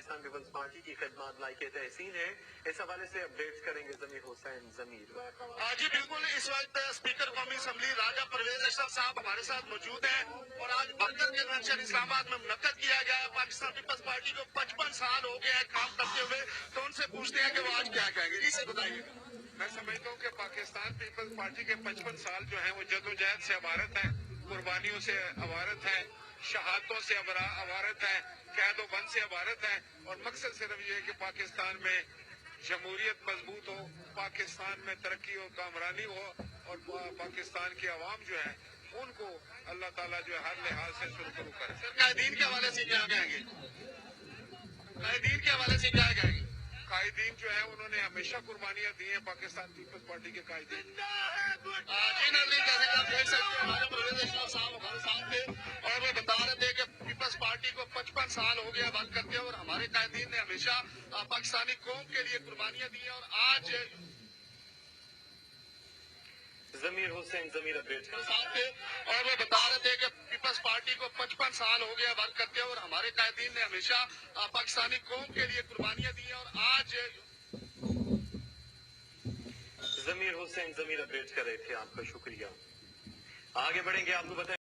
Pakistan peoples party की खिदमत लायक तहसीन है। इस हवाले से अपडेट्स करेंगे ज़मीर हुसैन ज़मीर। जी बिल्कुल, इस वक्त स्पीकर कौमी असम्बली राजा परवेज अशरफ साहब हमारे साथ मौजूद हैं और आज बरगद कन्वेंशन इस्लामाबाद में मुनक्कद किया गया है। पाकिस्तान पीपल्स पार्टी को 55 साल हो गए हैं काम करते हुए, तो उनसे पूछते हैं कि वो आज क्या कहेंगे। जी से बताइए। मैं समझता हूँ कि पाकिस्तान पीपल्स पार्टी के 55 साल जो हैं वो जदोजहद से अवारत हैं, कुर्बानियों से अवारत हैं, शहादतों से अवारत हैं, कैद बंद से अवारत हैं और मकसद सिर्फ ये है कि पाकिस्तान में जमहूरियत मजबूत हो, पाकिस्तान में तरक्की और कामरानी हो और पाकिस्तान की आवाम जो है उनको अल्लाह ताला जो है हर लिहाज से सुरखरू करे। सर कायदीन के हवाले से क्या कहेंगे? कायदीन के हवाले से क्या कहेंगे? कायदीन जो है उन्होंने हमेशा कुर्बानियां दी हैं, पाकिस्तान पीपल्स पार्टी के कायदीन। जी नाज़रीन, जैसे कि आप देख सकते हैं राजा परवेज अशरफ साहब हमारे साथ थे और वो बता रहे थे कि पीपल्स पार्टी को 55 साल हो गया वर्क करते हैं और हमारे कायदीन ने हमेशा पाकिस्तानी कौम के लिए कुर्बानियां दी हैं और आज ज़मीर हुसैन ज़मीर अपडेट्स साथ थे और वो बता रहे थे कि पीपल्स पार्टी को 55 साल हो गया वर्क करते हैं और हमारे कायदीन ने हमेशा पाकिस्तानी कौम के लिए कुर्बानियां दी हैं और आज ज़मीर हुसैन ज़मीर अपडेट्स कर रहे थे। आपका शुक्रिया। आगे बढ़ेंगे, आपको बताएं।